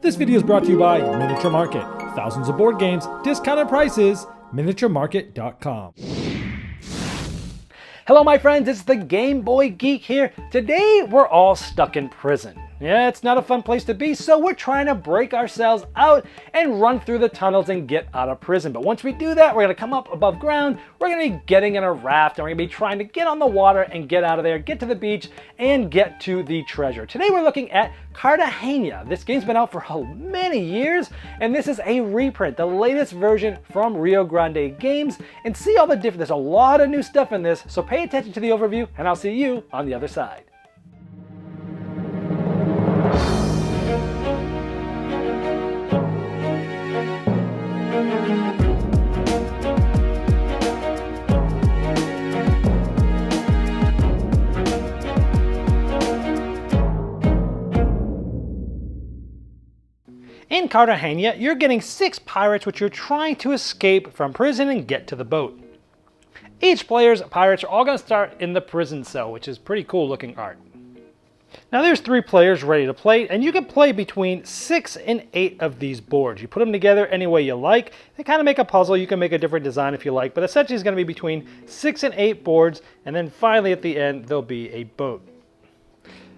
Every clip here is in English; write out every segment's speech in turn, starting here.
This video is brought to you by Miniature Market. Thousands of board games, discounted prices, miniaturemarket.com. Hello my friends, it's the Game Boy Geek here. Today we're all stuck in prison. Yeah, it's not a fun place to be, so we're trying to break ourselves out and run through the tunnels and get out of prison. But once we do that, we're gonna come up above ground, we're gonna be getting in a raft, and we're gonna be trying to get on the water and get out of there, get to the beach, and get to the treasure. Today we're looking at Cartagena. This game's been out for many years, and this is a reprint, the latest version from Rio Grande Games. And see all the different, there's a lot of new stuff in this, so pay attention to the overview, and I'll see you on the other side. In Cartagena, you're getting 6 pirates which you're trying to escape from prison and get to the boat. Each player's pirates are all going to start in the prison cell, which is pretty cool looking art. Now there's 3 players ready to play, and you can play between 6 and 8 of these boards. You put them together any way you like. They kind of make a puzzle. You can make a different design if you like, but essentially it's going to be between 6 and 8 boards, and then finally at the end there'll be a boat.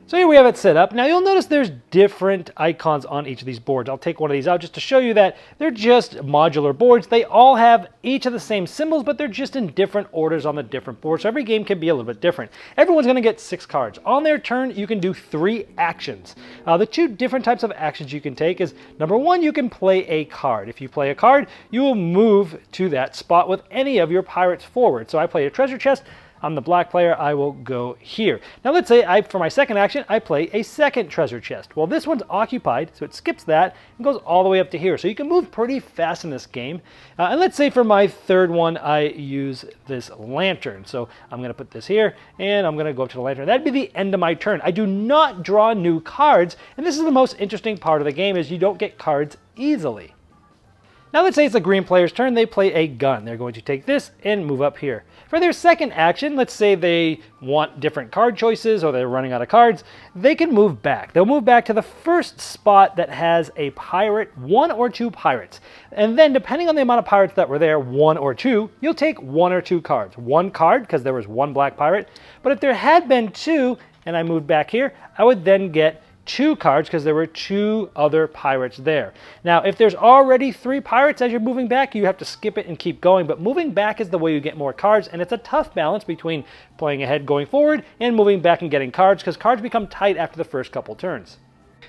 So here we have it set up. Now you'll notice there's different icons on each of these boards. I'll take one of these out just to show you that they're just modular boards. They all have each of the same symbols, but they're just in different orders on the different boards. So every game can be a little bit different. Everyone's going to get 6 cards. On their turn, you can do 3 actions. The 2 different types of actions you can take is, number 1, you can play a card. If you play a card, you will move to that spot with any of your pirates forward. So I play a treasure chest. I'm the black player, I will go here. Now let's say for my second action, I play a second treasure chest. Well, this one's occupied, so it skips that and goes all the way up to here. So you can move pretty fast in this game. And let's say for my third one, I use this lantern. So I'm gonna put this here, and I'm gonna go up to the lantern. That'd be the end of my turn. I do not draw new cards, and this is the most interesting part of the game, is you don't get cards easily. Now let's say it's the green player's turn, they play a gun. They're going to take this and move up here. For their second action, let's say they want different card choices or they're running out of cards, they can move back. They'll move back to the first spot that has a pirate, 1 or 2 pirates. And then depending on the amount of pirates that were there, 1 or 2, you'll take 1 or 2 cards. 1 card, because there was 1 black pirate. But if there had been 2, and I moved back here, I would then get 2 cards because there were 2 other pirates there. Now, if there's already 3 pirates as you're moving back, you have to skip it and keep going. But moving back is the way you get more cards, and it's a tough balance between playing ahead, going forward, and moving back and getting cards, because cards become tight after the first couple turns.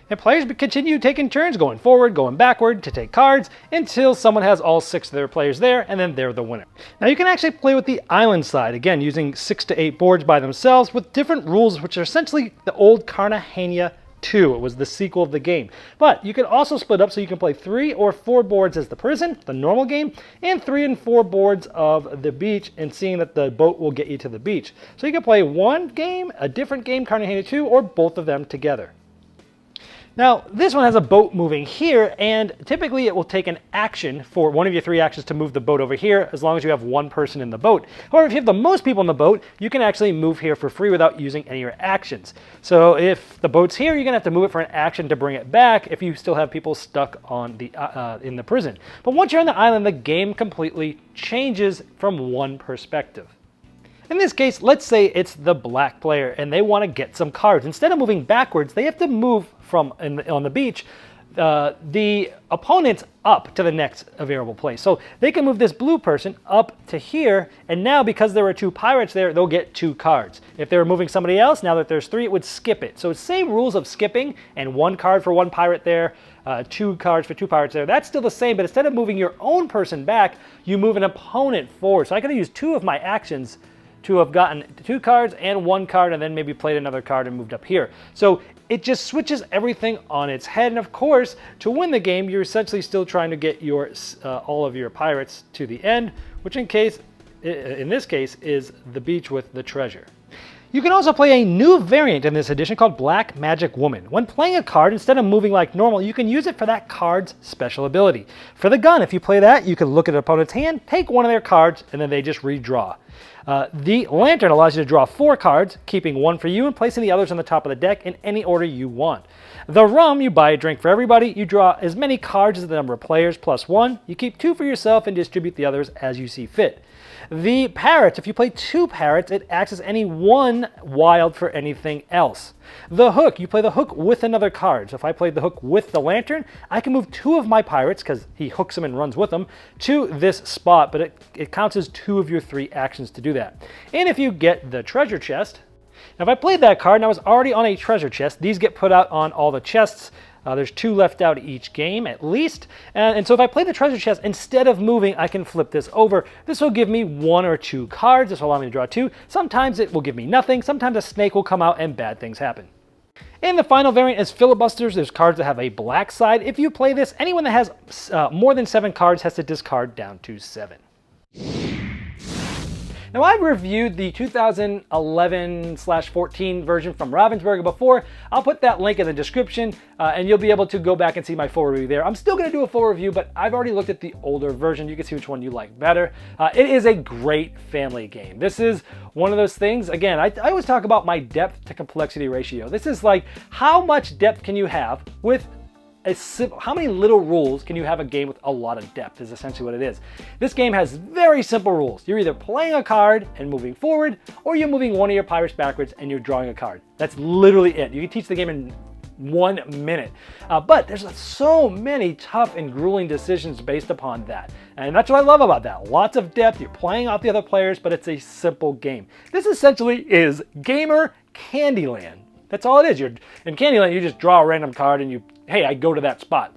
And players continue taking turns going forward, going backward to take cards until someone has all 6 of their players there, and then they're the winner. Now you can actually play with the island side, again using 6 to 8 boards by themselves with different rules, which are essentially the old Cartagena 2. It was the sequel of the game. But you can also split up so you can play 3 or 4 boards as the prison, the normal game, and 3 and 4 boards of the beach, and seeing that the boat will get you to the beach. So you can play one game, a different game, Cartagena 2, or both of them together. Now, this one has a boat moving here, and typically it will take an action for one of your 3 actions to move the boat over here, as long as you have 1 person in the boat. However, if you have the most people in the boat, you can actually move here for free without using any of your actions. So if the boat's here, you're gonna have to move it for an action to bring it back if you still have people stuck on the in the prison. But once you're on the island, the game completely changes from one perspective. In this case, let's say it's the black player and they want to get some cards. Instead of moving backwards, they have to move from on the beach, the opponents up to the next available place. So they can move this blue person up to here, and now because there were 2 pirates there, they'll get 2 cards. If they were moving somebody else, now that there's 3, it would skip it. So it's same rules of skipping, and 1 card for 1 pirate there, 2 cards for 2 pirates there. That's still the same, but instead of moving your own person back, you move an opponent forward. So I could have used 2 of my actions to have gotten 2 cards and 1 card, and then maybe played another card and moved up here. So it just switches everything on its head. And of course, to win the game, you're essentially still trying to get your all of your pirates to the end, which in this case is the beach with the treasure. You can also play a new variant in this edition called Black Magic Woman. When playing a card, instead of moving like normal, you can use it for that card's special ability. For the gun, if you play that, you can look at an opponent's hand, take one of their cards, and then they just redraw. The lantern allows you to draw 4 cards, keeping 1 for you and placing the others on the top of the deck in any order you want. The rum, you buy a drink for everybody, you draw as many cards as the number of players plus 1, you keep 2 for yourself and distribute the others as you see fit. The parrots, if you play 2 parrots, it acts as any 1 wild for anything else. The hook, you play the hook with another card. So if I played the hook with the lantern, I can move 2 of my pirates, because he hooks them and runs with them, to this spot, but it counts as 2 of your 3 actions to do that. And if you get the treasure chest, now if I played that card and I was already on a treasure chest, these get put out on all the chests. There's 2 left out each game, at least. And so if I play the treasure chest, instead of moving, I can flip this over. This will give me 1 or 2 cards. This will allow me to draw 2. Sometimes it will give me nothing. Sometimes a snake will come out and bad things happen. And the final variant is filibusters. There's cards that have a black side. If you play this, anyone that has more than 7 cards has to discard down to 7. Now, I've reviewed the 2011/14 version from Ravensburger before. I'll put that link in the description, and you'll be able to go back and see my full review there. I'm still going to do a full review, but I've already looked at the older version. You can see which one you like better. It is a great family game. This is one of those things, again, I always talk about my depth to complexity ratio. This is like, how much depth can you have with how many little rules can you have a game with a lot of depth is essentially what it is. This game has very simple rules. You're either playing a card and moving forward, or you're moving one of your pirates backwards and you're drawing a card. That's literally it. You can teach the game in 1 minute. But there's so many tough and grueling decisions based upon that. And that's what I love about that. Lots of depth. You're playing out the other players, but it's a simple game. This essentially is gamer Candyland. That's all it is. In Candyland, you just draw a random card and hey, I go to that spot.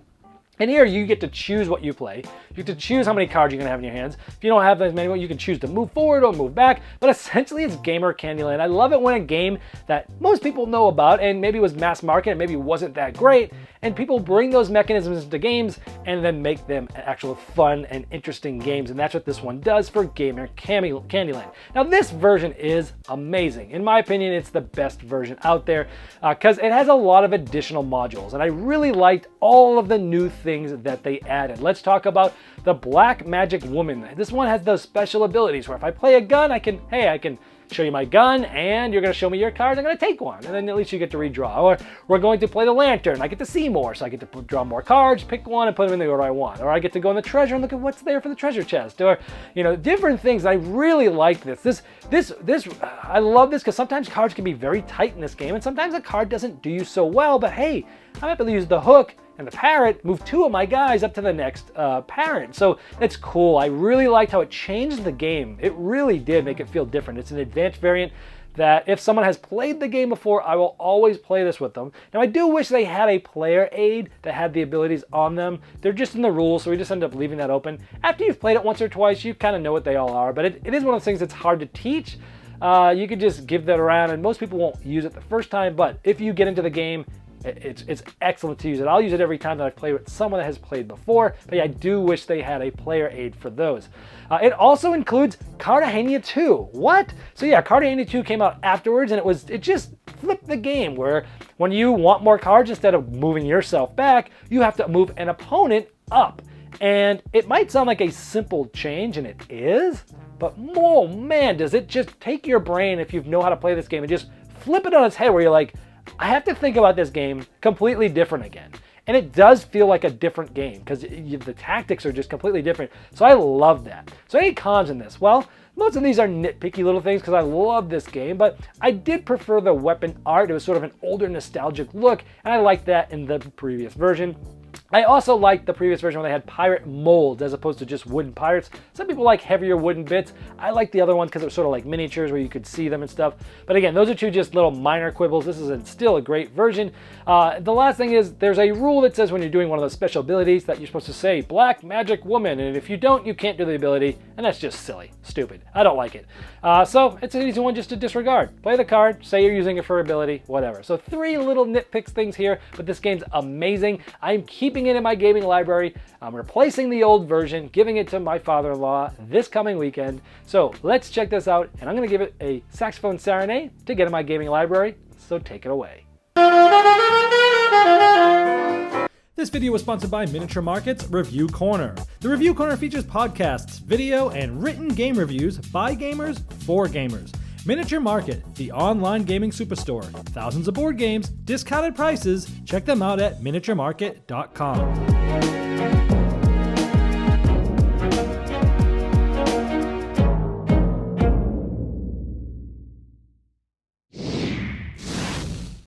And here you get to choose what you play. You get to choose how many cards you're going to have in your hands. If you don't have as many, you can choose to move forward or move back. But essentially, it's gamer Candyland. I love it when a game that most people know about and maybe was mass market and maybe wasn't that great, and people bring those mechanisms into games and then make them actual fun and interesting games. And that's what this one does for gamer Candyland. Now, this version is amazing. In my opinion, it's the best version out there because it has a lot of additional modules. And I really liked all of the new things that they added. Let's talk about the Black Magic Woman. This one has those special abilities where if I play a gun, I can show you my gun and you're going to show me your cards. I'm going to take one, and then at least you get to redraw. Or we're going to play the lantern. I get to see more, so I get to draw more cards, pick one and put them in the order I want. Or I get to go in the treasure and look at what's there for the treasure chest. Or, different things. I really like this. I love this because sometimes cards can be very tight in this game, and sometimes a card doesn't do you so well, but hey, I'm able to use the hook and the parrot, move 2 of my guys up to the next parrot. So it's cool. I really liked how it changed the game. It really did make it feel different. It's an advanced variant that if someone has played the game before, I will always play this with them. Now, I do wish they had a player aid that had the abilities on them. They're just in the rules, so we just end up leaving that open. After you've played it once or twice, you kind of know what they all are, but it is one of those things that's hard to teach. You could just give that around, and most people won't use it the first time, but if you get into the game, it's excellent to use it. I'll use it every time that I've played with someone that has played before, but yeah, I do wish they had a player aid for those. It also includes Cartagena 2. What? So yeah, Cartagena 2 came out afterwards, and it just flipped the game where when you want more cards, instead of moving yourself back, you have to move an opponent up. And it might sound like a simple change, and it is, but oh man, does it just take your brain if you know how to play this game and just flip it on its head where you're like, I have to think about this game completely different again. And it does feel like a different game because the tactics are just completely different. So I love that. So any cons in this? Well, most of these are nitpicky little things because I love this game, but I did prefer the weapon art. It was sort of an older nostalgic look, and I liked that in the previous version. I also liked the previous version where they had pirate molds as opposed to just wooden pirates. Some people like heavier wooden bits. I like the other ones because it was sort of like miniatures where you could see them and stuff. But again, those are 2 just little minor quibbles. This is still a great version. The last thing is there's a rule that says when you're doing one of those special abilities that you're supposed to say Black Magic Woman, and if you don't, you can't do the ability, and that's just silly, stupid. I don't like it. So it's an easy one just to disregard. Play the card, say you're using it for ability, whatever. So 3 little nitpicks things here, but this game's amazing. I'm keeping keeping it in my gaming library. I'm replacing the old version, giving it to my father-in-law this coming weekend. So let's check this out, and I'm going to give it a saxophone serenade to get in my gaming library. So take it away. This video was sponsored by Miniature Market's Review Corner. The Review Corner features podcasts, video, and written game reviews by gamers for gamers. Miniature Market, the online gaming superstore. Thousands of board games, discounted prices. Check them out at miniaturemarket.com.